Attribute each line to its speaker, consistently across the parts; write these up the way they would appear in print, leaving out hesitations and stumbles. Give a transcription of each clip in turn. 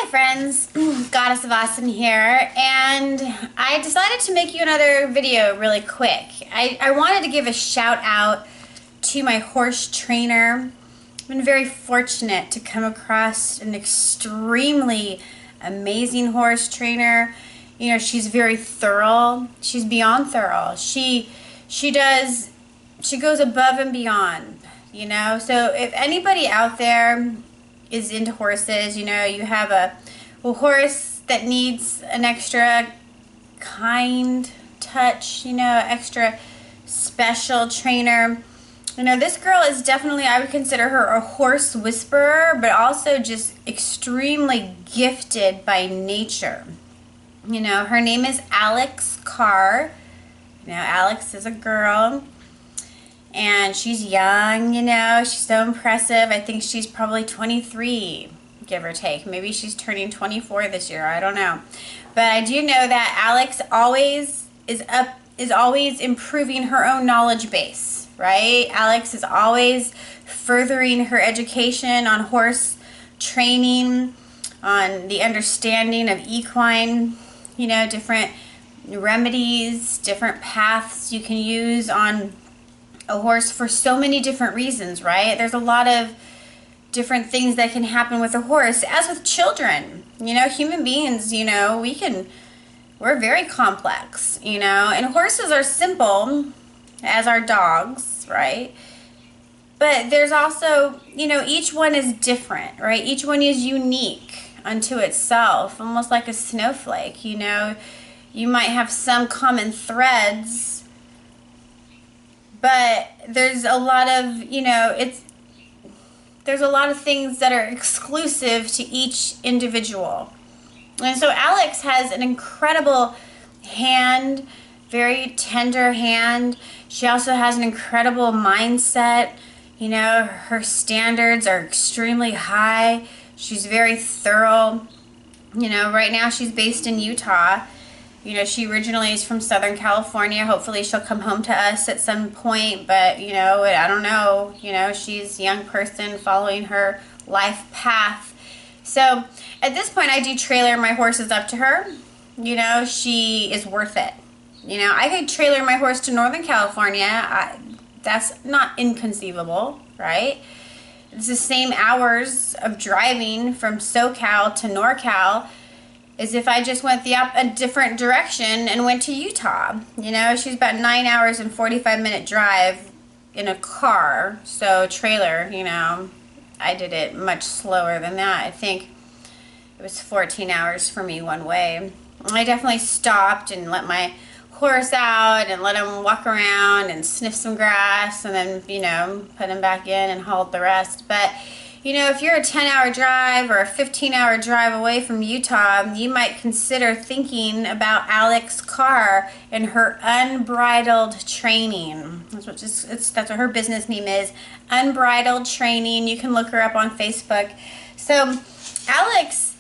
Speaker 1: friends, Goddess of Awesome here, and I decided to make you another video really quick. I wanted to give a shout out to my horse trainer. I've been very fortunate to come across an extremely amazing horse trainer. You know, she's very thorough. She's beyond thorough. She goes above and beyond, you know. So if anybody out there is into horses, you know, you have a horse that needs an extra kind touch, you know, extra special trainer. You know, this girl is definitely, I would consider her a horse whisperer, but also just extremely gifted by nature. You know, her name is Alex Carr. You know, Alex is a girl. And she's young, you know, she's so impressive. I think she's probably 23, give or take. Maybe she's turning 24 this year, I don't know. But I do know that Alex is always improving her own knowledge base, right? Alex is always furthering her education on horse training, on the understanding of equine, you know, different remedies, different paths you can use on a horse for so many different reasons, right? There's a lot of different things that can happen with a horse, as with children. You know, human beings, you know, we're very complex, you know, and horses are simple as our dogs, right? But there's also, you know, each one is different, right? Each one is unique unto itself, almost like a snowflake, you know. You might have some common threads, but there's a lot of, you know, there's a lot of things that are exclusive to each individual. And so Alex has an incredible hand, very tender hand. She also has an incredible mindset. You know, her standards are extremely high. She's very thorough. You know, right now she's based in Utah. You know, she originally is from Southern California. Hopefully she'll come home to us at some point, but, you know, I don't know. You know, she's a young person following her life path. So at this point, I do trailer my horses up to her. You know, she is worth it. You know, I could trailer my horse to Northern California. That's not inconceivable, right? It's the same hours of driving from SoCal to NorCal as if I just went a different direction and went to Utah. You know, she's about 9 hours and 45-minute drive in a car. So trailer, you know, I did it much slower than that. I think it was 14 hours for me one way. I definitely stopped and let my horse out and let him walk around and sniff some grass and then, you know, put him back in and hauled the rest. But you know, if you're a 10-hour drive or a 15-hour drive away from Utah, you might consider thinking about Alex Carr and her Unbridled Training. That's what her business name is, Unbridled Training. You can look her up on Facebook. So Alex,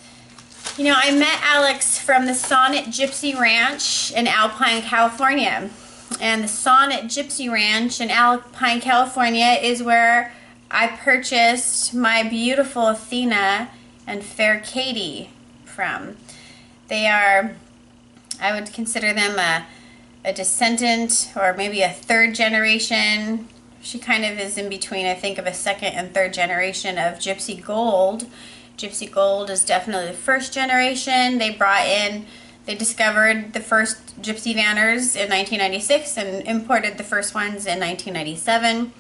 Speaker 1: you know, I met Alex from the Sonnet Gypsy Ranch in Alpine, California. And the Sonnet Gypsy Ranch in Alpine, California is where I purchased my beautiful Athena and Fair Katie from. They are, I would consider them a descendant or maybe a third generation. She kind of is in between, I think, of a second and third generation of Gypsy Gold. Gypsy Gold is definitely the first generation. They discovered the first Gypsy Vanners in 1996 and imported the first ones in 1997.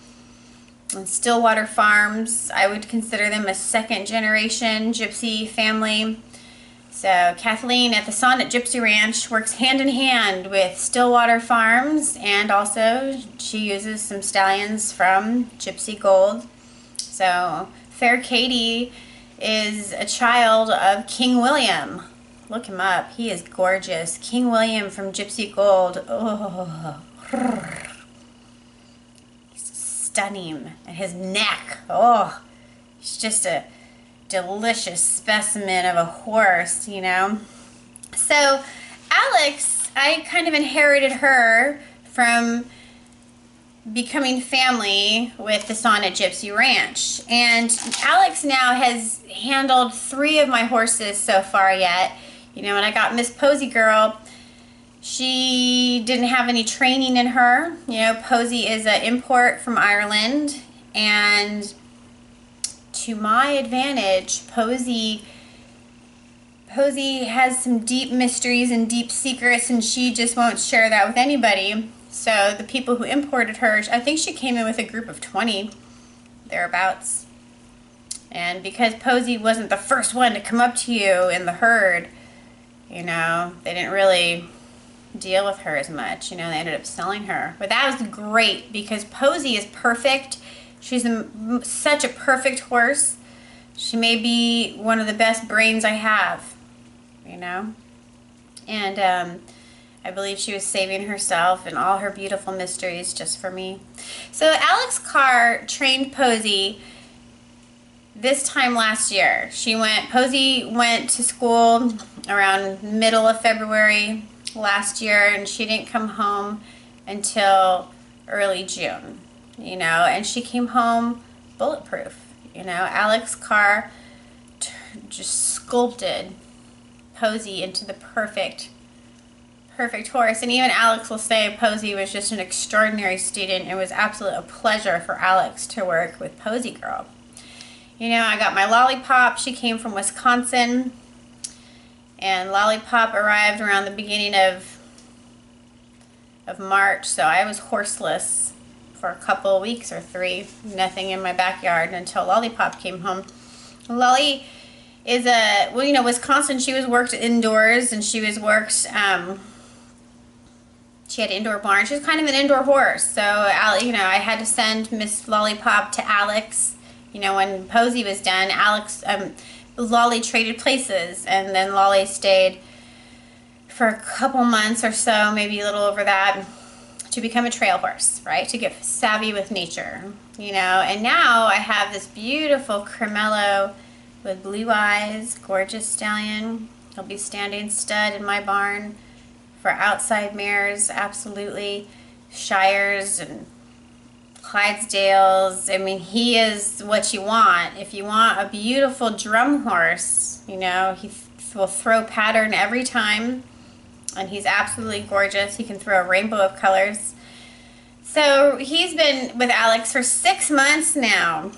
Speaker 1: And Stillwater Farms, I would consider them a second generation Gypsy family. So Kathleen at the Sonnet Gypsy Ranch works hand in hand with Stillwater Farms, and also she uses some stallions from Gypsy Gold. So Fair Katie is a child of King William. Look him up. He is gorgeous. King William from Gypsy Gold. Oh, stunning. And his neck, oh, he's just a delicious specimen of a horse, you know. So Alex, I kind of inherited her from becoming family with the Sonnet Gypsy Ranch. And Alex now has handled 3 of my horses so far yet. You know, when I got Miss Posy Girl, she didn't have any training in her. You know, Posy is an import from Ireland, and to my advantage, Posy has some deep mysteries and deep secrets, and she just won't share that with anybody. So the people who imported her, I think she came in with a group of 20, thereabouts. And because Posy wasn't the first one to come up to you in the herd, you know, they didn't really deal with her as much. You know, they ended up selling her. But that was great because Posy is perfect. She's such a perfect horse. She may be one of the best brains I have, you know. And I believe she was saving herself and all her beautiful mysteries just for me. So Alex Carr trained Posy this time last year. Posy went to school around middle of February last year, and she didn't come home until early June, you know, and she came home bulletproof. You know, Alex Carr just sculpted Posy into the perfect horse. And even Alex will say Posy was just an extraordinary student. It was absolutely a pleasure for Alex to work with Posy Girl. You know, I got my Lollipop. She came from Wisconsin. And Lollipop arrived around the beginning of March, so I was horseless for a couple of weeks or 3, nothing in my backyard until Lollipop came home. Lolly is well, you know, Wisconsin, she was worked indoors, and she was worked, she had an indoor barn. She was kind of an indoor horse, so, you know, I had to send Miss Lollipop to Alex. You know, when Posy was done, Lolly traded places, and then Lolly stayed for a couple months or so, maybe a little over that, to become a trail horse, right? To get savvy with nature, you know. And now I have this beautiful Cremello with blue eyes, gorgeous stallion. He'll be standing stud in my barn for outside mares, absolutely. Shires and Clydesdales. I mean, he is what you want. If you want a beautiful drum horse, you know, he will throw pattern every time, and he's absolutely gorgeous. He can throw a rainbow of colors. So he's been with Alex for 6 months now.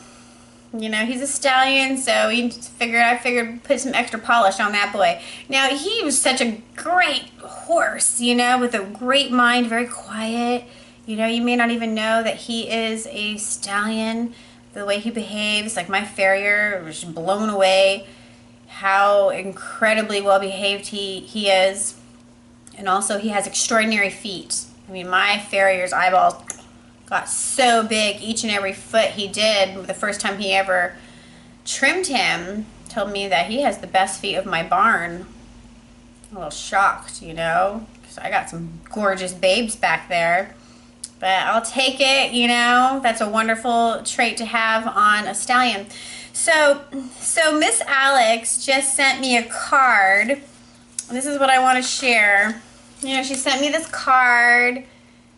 Speaker 1: You know, he's a stallion, so I figured put some extra polish on that boy. Now, he was such a great horse, you know, with a great mind, very quiet. You know, you may not even know that he is a stallion. The way he behaves, like my farrier, was blown away how incredibly well behaved he is. And also, he has extraordinary feet. I mean, my farrier's eyeballs got so big each and every foot he did. The first time he ever trimmed him, told me that he has the best feet of my barn. I'm a little shocked, you know, because I got some gorgeous babes back there. But I'll take it, you know. That's a wonderful trait to have on a stallion. So Miss Alex just sent me a card. This is what I want to share. You know, she sent me this card,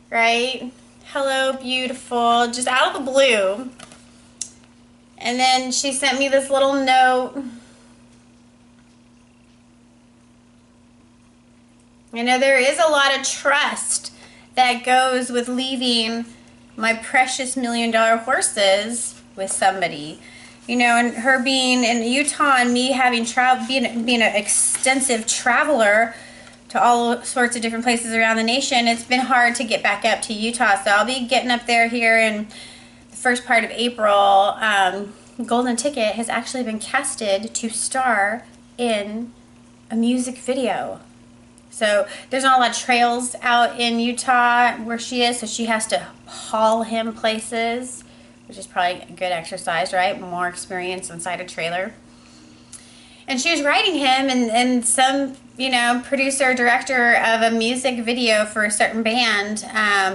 Speaker 1: right? Hello, beautiful, just out of the blue. And then she sent me this little note. You know, there is a lot of trust that goes with leaving my precious $1 million horses with somebody. You know, and her being in Utah and me having being an extensive traveler to all sorts of different places around the nation, it's been hard to get back up to Utah. So I'll be getting up there here in the first part of April. Golden Ticket has actually been casted to star in a music video. So there's not a lot of trails out in Utah where she is, so she has to haul him places, which is probably a good exercise, right? More experience inside a trailer. And she was riding him, and some, you know, producer or director of a music video for a certain band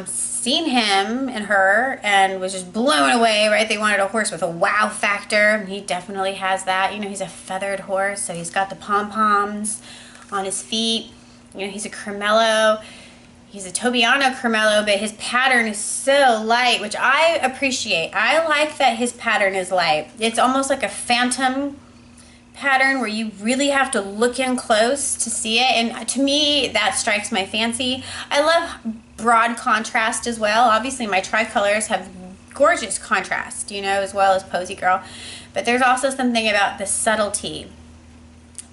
Speaker 1: seen him and her and was just blown away, right? They wanted a horse with a wow factor, and he definitely has that. You know, he's a feathered horse, so he's got the pom-poms on his feet. You know, he's a Cremello. He's a Tobiano Cremello, but his pattern is so light, which I appreciate. I like that his pattern is light. It's almost like a phantom pattern where you really have to look in close to see it, and to me that strikes my fancy. I love broad contrast as well. Obviously my tricolors have gorgeous contrast, you know, as well as Posy Girl, but there's also something about the subtlety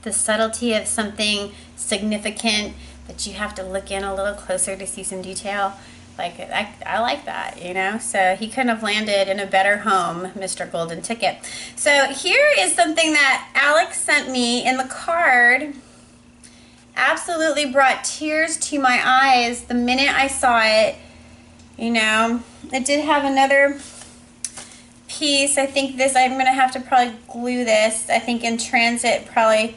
Speaker 1: of something significant that you have to look in a little closer to see some detail. Like, I like that, you know? So he couldn't have landed in a better home, Mr. Golden Ticket. So here is something that Alex sent me in the card. Absolutely brought tears to my eyes the minute I saw it. You know, it did have another piece. I think this, I'm going to have to probably glue this. I think in transit probably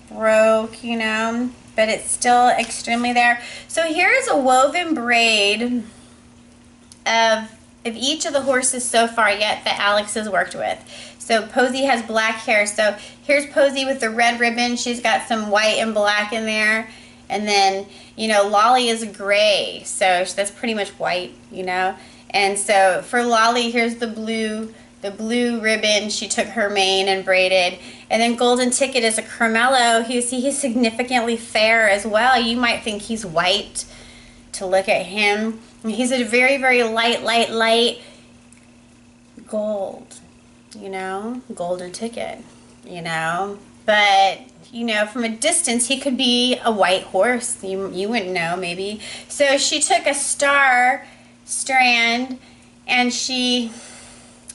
Speaker 1: broke, you know, but it's still extremely there. So here is a woven braid of each of the horses so far yet that Alex has worked with. So Posy has black hair. So here's Posy with the red ribbon. She's got some white and black in there. And then, you know, Lolly is gray. So that's pretty much white, you know. And so for Lolly, here's the blue ribbon. She took her mane and braided. And then Golden Ticket is a Cremello. He's significantly fair as well. You might think he's white to look at him. He's a very, very light gold, you know, Golden Ticket, you know. But, you know, from a distance, he could be a white horse. You wouldn't know, maybe. So she took a star strand and she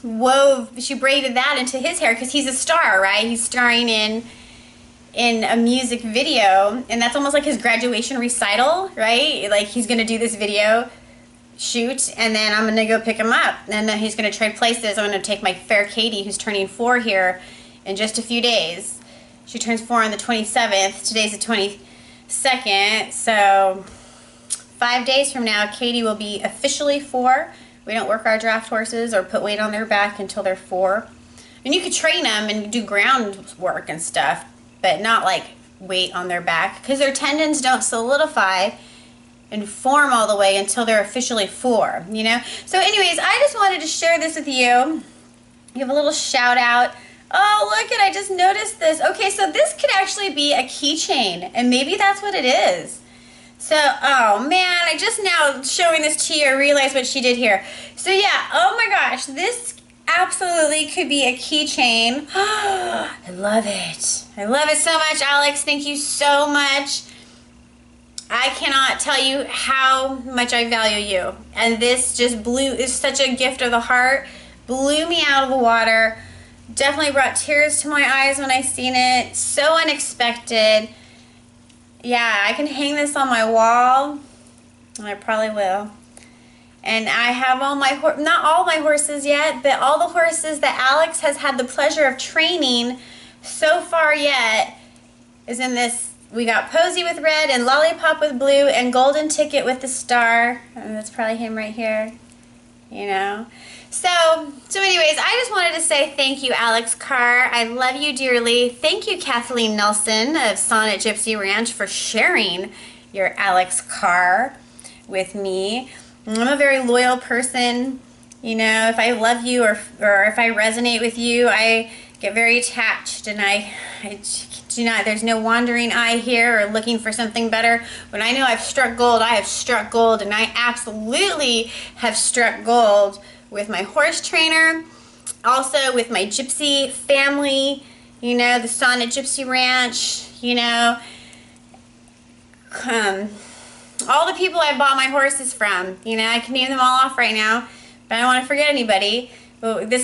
Speaker 1: braided that into his hair because he's a star, right? He's starring in a music video, and that's almost like his graduation recital, right? Like, he's gonna do this video shoot, and then I'm gonna go pick him up, and then he's gonna trade places. I'm gonna take my fair Katie, who's turning 4 here in just a few days. She turns 4 on the 27th. Today's the 22nd, so 5 days from now, Katie will be officially 4. We don't work our draft horses or put weight on their back until they're 4. And you could train them and do ground work and stuff, but not like weight on their back, because their tendons don't solidify and form all the way until they're officially 4, you know? So anyways, I just wanted to share this with you. Give a little shout out. Oh, look it, I just noticed this. Okay, so this could actually be a keychain, and maybe that's what it is. So, oh man, I just now showing this to you, I realized what she did here. So yeah, oh my gosh, this absolutely could be a keychain. I love it. I love it so much, Alex. Thank you so much. I cannot tell you how much I value you. And this just is such a gift of the heart. Blew me out of the water. Definitely brought tears to my eyes when I seen it. So unexpected. Yeah, I can hang this on my wall, and I probably will. And I have all my, not all my horses yet, but all the horses that Alex has had the pleasure of training so far yet is in this. We got Posy with red and Lollipop with blue and Golden Ticket with the star. And that's probably him right here, you know. So anyways, I just wanted to say thank you, Alex Carr. I love you dearly. Thank you, Kathleen Nelson of Sonnet Gypsy Ranch, for sharing your Alex Carr with me. I'm a very loyal person. You know, if I love you or if I resonate with you, I get very attached, and I do not, there's no wandering eye here or looking for something better. When I know I've struck gold, I have struck gold, and I absolutely have struck gold with my horse trainer, also with my gypsy family, you know, the Sonnet Gypsy Ranch, you know, all the people I bought my horses from. You know, I can name them all off right now, but I don't want to forget anybody. But this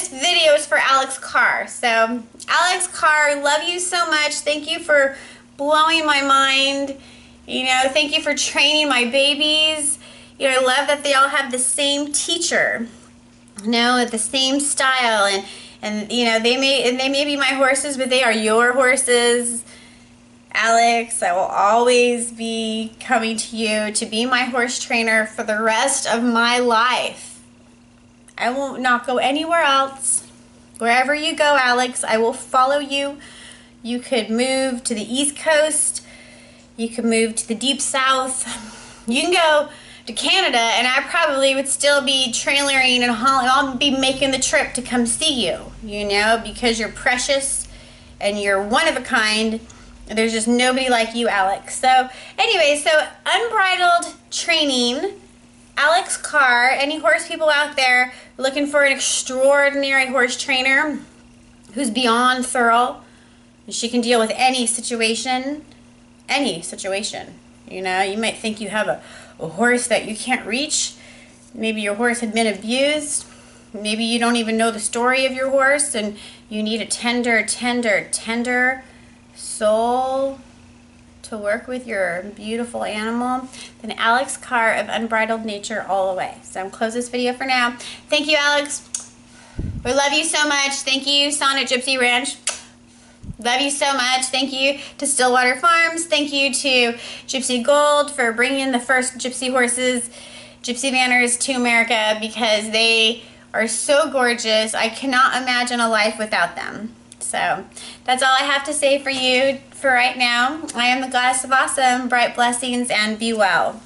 Speaker 1: video is for Alex Carr. So Alex Carr, love you so much. Thank you for blowing my mind. You know, thank you for training my babies. You know, I love that they all have the same teacher, you know, the same style, and you know, they may be my horses, but they are your horses. Alex, I will always be coming to you to be my horse trainer for the rest of my life. I will not go anywhere else. Wherever you go, Alex, I will follow you. You could move to the East Coast. You could move to the Deep South. You can go to Canada and I probably would still be trailering and hauling. I'll be making the trip to come see you, you know, because you're precious and you're one of a kind. There's just nobody like you, Alex. So anyway, so Unbridled Training, Alex Carr. Any horse people out there looking for an extraordinary horse trainer who's beyond thorough? She can deal with any situation. Any situation. You know, you might think you have a horse that you can't reach. Maybe your horse had been abused. Maybe you don't even know the story of your horse and you need a tender soul to work with your beautiful animal. Then Alex Carr of Unbridled Nature all the way. So I'm close this video for now. Thank you, Alex. We love you so much. Thank you, Sonnet Gypsy Ranch. Love you so much. Thank you to Stillwater Farms. Thank you to Gypsy Gold for bringing the first gypsy horses, gypsy vanners to America, because they are so gorgeous. I cannot imagine a life without them. So that's all I have to say for you for right now. I am the Goddess of Awesome. Bright blessings and be well.